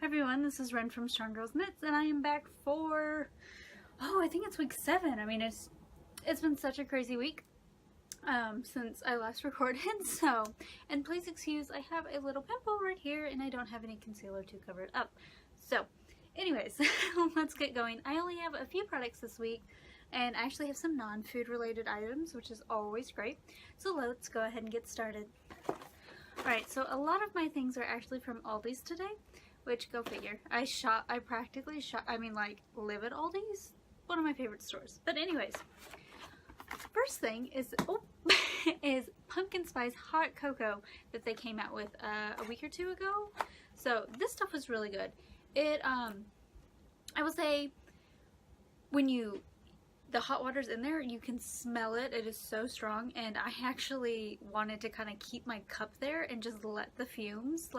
Everyone, this is Ren from Strong Girls Knits, and I am back for, I think it's week 7. I mean, it's been such a crazy week since I last recorded, and please excuse, I have a little pimple right here, and I don't have any concealer to cover it up. So, anyways, let's get going. I only have a few products this week, and I actually have some non-food related items, which is always great. So let's go ahead and get started. Alright, so a lot of my things are actually from Aldi's today. Which, go figure. I practically live at Aldi's. One of my favorite stores. But anyways, first thing is, is pumpkin spice hot cocoa that they came out with a week or two ago. So this stuff was really good. It, I will say, when the hot water's in there, you can smell it. It is so strong, and I actually wanted to kind of keep my cup there and just let the fumes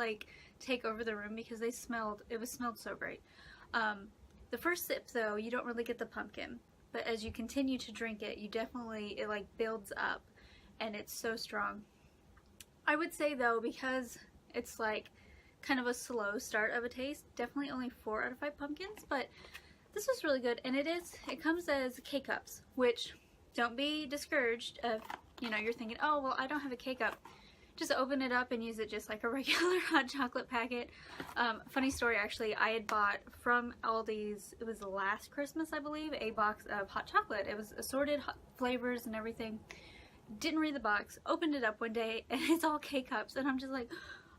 take over the room because it smelled so great. The first sip though, you don't really get the pumpkin, but as you continue to drink it, it builds up, and it's so strong. I would say though, because it's kind of a slow start of a taste, definitely only 4 out of 5 pumpkins, but this was really good. And it comes as K-cups, which, don't be discouraged if you're thinking, oh well, I don't have a K-cup. Just open it up and use it just like a regular hot chocolate packet. Funny story, actually, I had bought from Aldi's, it was last Christmas I believe, a box of hot chocolate. It was assorted flavors and everything. Didn't read the box, opened it up one day, and it's all K-cups, and I'm just like,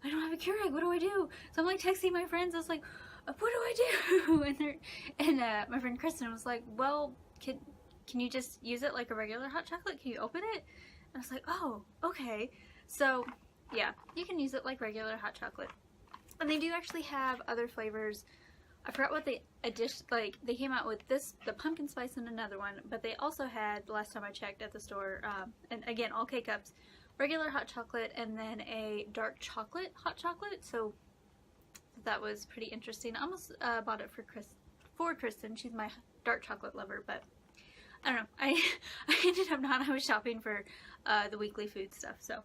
I don't have a Keurig, what do I do? So I'm texting my friends, I was like, what do I do? And my friend Kristen was like, well, can you just use it like a regular hot chocolate? Can you open it? And I was like, oh, okay. So yeah, you can use it like regular hot chocolate. And they do actually have other flavors. I forgot what they they came out with the pumpkin spice and another one, but they also had, the last time I checked at the store, and again, all K-cups, regular hot chocolate, and then a dark chocolate hot chocolate. So that was pretty interesting. I almost bought it for Kristen. She's my dark chocolate lover, but I don't know. I ended up not. I was shopping for the weekly food stuff. So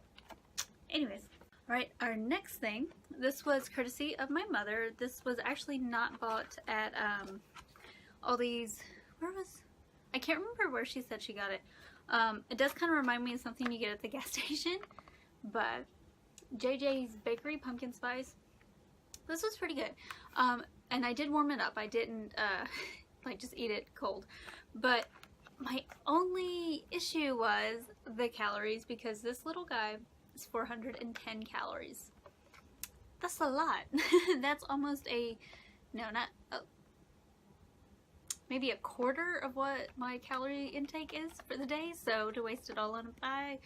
anyways, alright, our next thing, this was courtesy of my mother. This was actually not bought at Aldi's. I can't remember where she said she got it. It does kind of remind me of something you get at the gas station, but JJ's Bakery Pumpkin Spice. This was pretty good. And I did warm it up. I didn't just eat it cold. But my only issue was the calories, because this little guy is 410 calories. That's a lot. That's almost maybe a quarter of what my calorie intake is for the day, so to waste it all on a pie.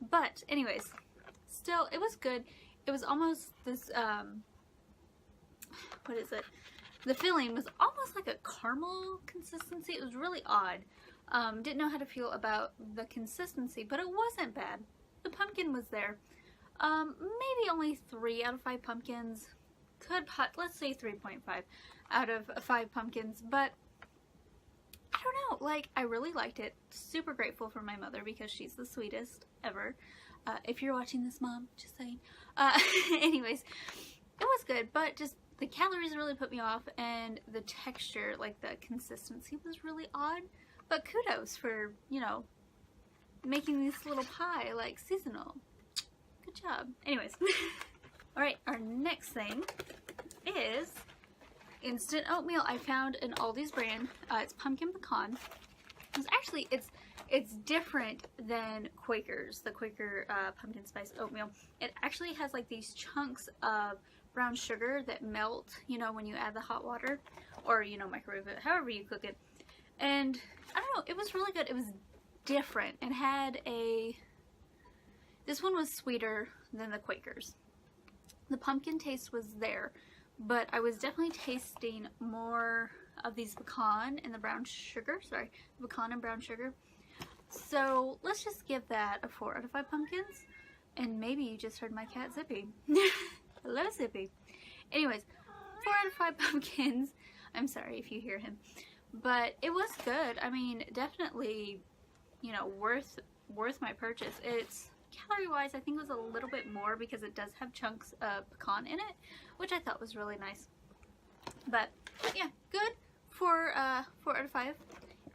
But anyways, still, it was good. It was almost this, what is it? The filling was almost like a caramel consistency. It was really odd. Didn't know how to feel about the consistency, but it wasn't bad. The pumpkin was there. Maybe only 3 out of 5 pumpkins. Let's say 3.5 out of 5 pumpkins, but I don't know, I really liked it. Super grateful for my mother because she's the sweetest ever. If you're watching this, Mom, just saying. Anyways, it was good, but just the calories really put me off, and the texture, the consistency was really odd. But kudos for, making this little pie, seasonal. Good job. Anyways. Alright, our next thing is instant oatmeal. I found an Aldi's brand. It's pumpkin pecan. It's different than Quaker's, the Quaker pumpkin spice oatmeal. It actually has these chunks of brown sugar that melt, when you add the hot water, or, microwave it, however you cook it. And I don't know, it was really good. It was different and had this one was sweeter than the Quaker's. The pumpkin taste was there, but I was definitely tasting more of these pecan and the brown sugar. Sorry, pecan and brown sugar. So let's just give that a 4 out of 5 pumpkins. And maybe you just heard my cat Zippy. Hello, Zippy. Anyways, 4 out of 5 pumpkins. I'm sorry if you hear him. But it was good. I mean, definitely, worth my purchase. It's calorie-wise, I think it was a little bit more because it does have chunks of pecan in it, which I thought was really nice. But yeah, good for 4 out of 5.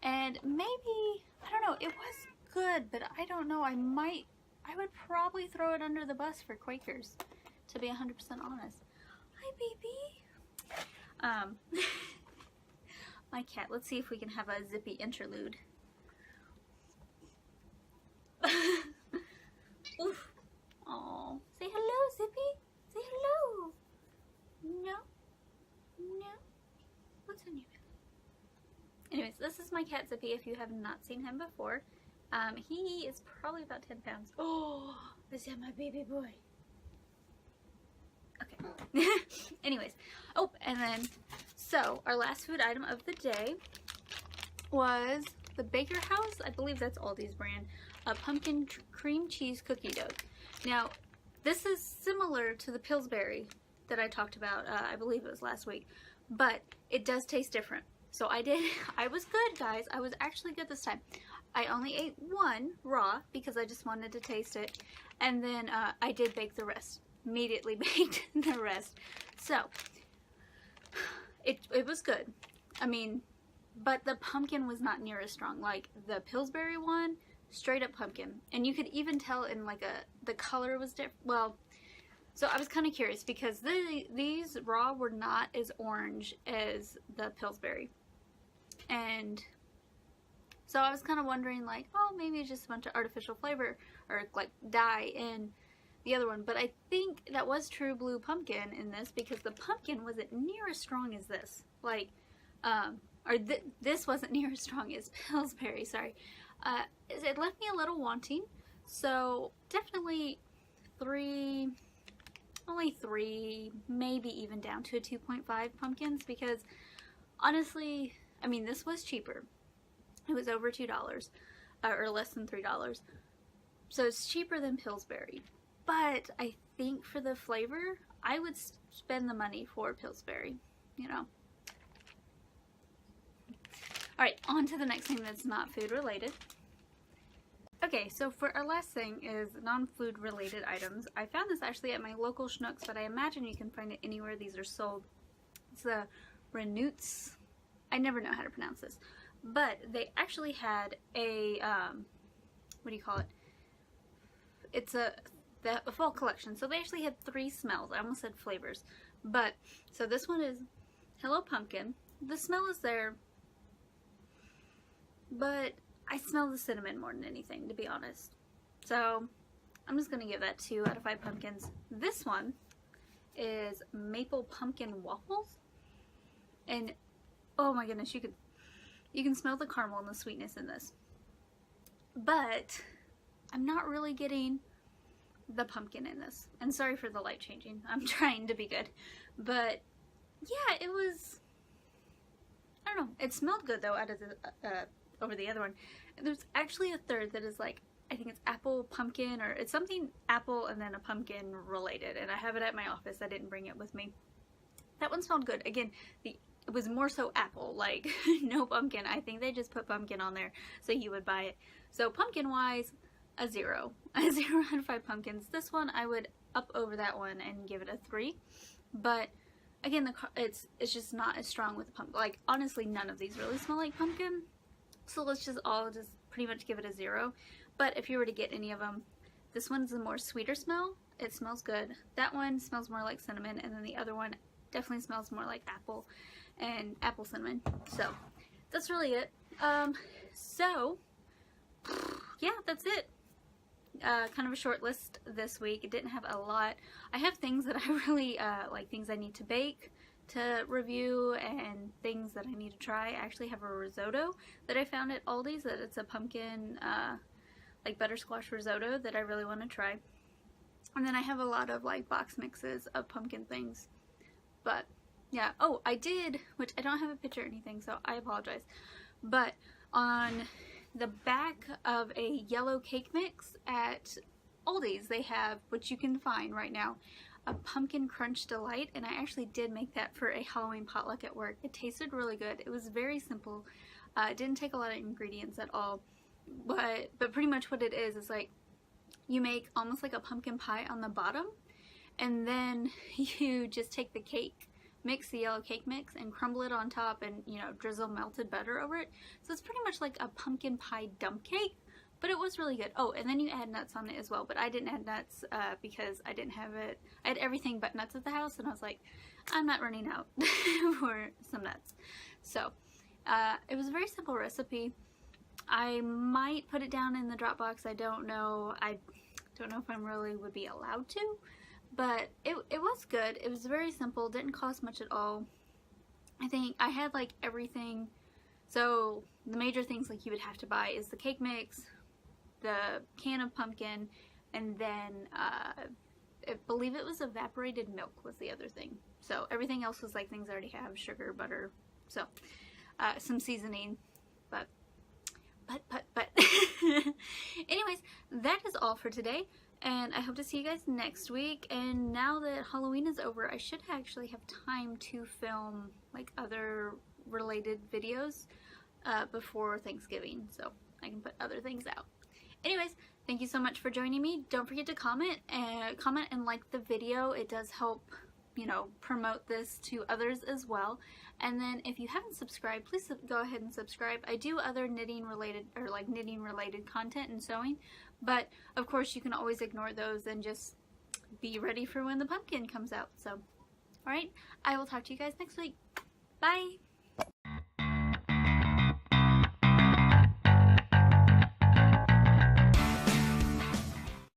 And maybe, I don't know, it was good, but I don't know, I would probably throw it under the bus for Quakers, to be 100% honest. Hi, baby. My cat. Let's see if we can have a zippy interlude. Oof. Oh, say hello, Zippy. Say hello. No. No. What's on your belly? Anyways, this is my cat Zippy. If you have not seen him before, he is probably about 10 pounds. Oh, is that my baby boy? Okay. Anyways, oh, and then, so our last food item of the day was the Baker House, I believe that's Aldi's brand, a pumpkin cream cheese cookie dough. Now, this is similar to the Pillsbury that I talked about, I believe it was last week, but it does taste different. So I was good, guys. I was actually good this time. I only ate one raw because I just wanted to taste it, and then I did bake the rest. Immediately baked the rest. So it was good. I mean, but the pumpkin was not near as strong. Like the Pillsbury one, straight up pumpkin, and you could even tell in like the color was different. Well, so I was kind of curious because these raw were not as orange as the Pillsbury, and so I was kind of wondering like, oh, maybe it's just a bunch of artificial flavor or like dye in the other one. But I think that was true blue pumpkin in this because the pumpkin wasn't near as strong as this. Like, this wasn't near as strong as Pillsbury, sorry. It left me a little wanting. So definitely only 3, maybe even down to a 2.5 pumpkins because honestly, I mean, this was cheaper. It was over $2 or less than $3. So it's cheaper than Pillsbury. But I think for the flavor, I would spend the money for Pillsbury, you know. Alright, on to the next thing that's not food related. Okay, so for our last thing is non-food related items. I found this actually at my local Schnucks, but I imagine you can find it anywhere these are sold. It's the Renoots. I never know how to pronounce this. But they actually had a, what do you call it? It's a fall collection. So they actually had 3 smells. I almost said flavors. But, so this one is Hello Pumpkin. The smell is there, but I smell the cinnamon more than anything, to be honest. So, I'm just going to give that 2 out of 5 pumpkins. This one is Maple Pumpkin Waffles. And, oh my goodness, you can smell the caramel and the sweetness in this. But, I'm not really getting the pumpkin in this. And sorry for the light changing. I'm trying to be good. But, yeah, it was, I don't know. It smelled good, though, out of the, over the other one. There's actually a third that is like, I think it's apple pumpkin, or it's something apple and then a pumpkin related, and I have it at my office. I didn't bring it with me. That one smelled good. Again, it was more so apple, like no pumpkin. I think they just put pumpkin on there so you would buy it. So pumpkin wise, a 0 out of 5 pumpkins. This one I would up over that one and give it a 3, but again, it's just not as strong with the pumpkin. Like honestly, none of these really smell like pumpkin. So let's just pretty much give it a 0. But if you were to get any of them, this one's a more sweeter smell. It smells good. That one smells more like cinnamon, and then the other one definitely smells more like apple and apple cinnamon. So that's really it. So yeah, that's it. Kind of a short list this week. It didn't have a lot. I have things that I really like, things I need to bake to review and things that I need to try. I actually have a risotto that I found at Aldi's, that it's a pumpkin like buttersquash risotto that I really want to try. And then I have a lot of like box mixes of pumpkin things. But yeah, oh, I did, which I don't have a picture or anything, so I apologize. But on the back of a yellow cake mix at Aldi's, they have, which you can find right now, a pumpkin crunch delight, and I actually did make that for a Halloween potluck at work. It tasted really good. It was very simple. It didn't take a lot of ingredients at all, but pretty much what it is like you make almost like a pumpkin pie on the bottom, and then you just take the cake mix, the yellow cake mix, and crumble it on top and, you know, drizzle melted butter over it. So it's pretty much like a pumpkin pie dump cake, but it was really good. Oh, and then you add nuts on it as well, but I didn't add nuts because I didn't have it. I had everything but nuts at the house, and I was like, I'm not running out for some nuts. So it was a very simple recipe. I might put it down in the Dropbox. I don't know. I don't know if I really would be allowed to, but it was good. It was very simple, didn't cost much at all. I think I had like everything. So the major things like you would have to buy is the cake mix, the can of pumpkin, and then I believe it was evaporated milk was the other thing. So everything else was like things I already have, sugar, butter, so some seasoning, but anyways, that is all for today, and I hope to see you guys next week. And now that Halloween is over, I should actually have time to film like other related videos before Thanksgiving, so I can put other things out. Anyways, thank you so much for joining me. Don't forget to comment and like the video. It does help, you know, promote this to others as well. And then if you haven't subscribed, please go ahead and subscribe. I do other knitting related content and sewing, but of course you can always ignore those and just be ready for when the pumpkin comes out. So, alright, I will talk to you guys next week. Bye!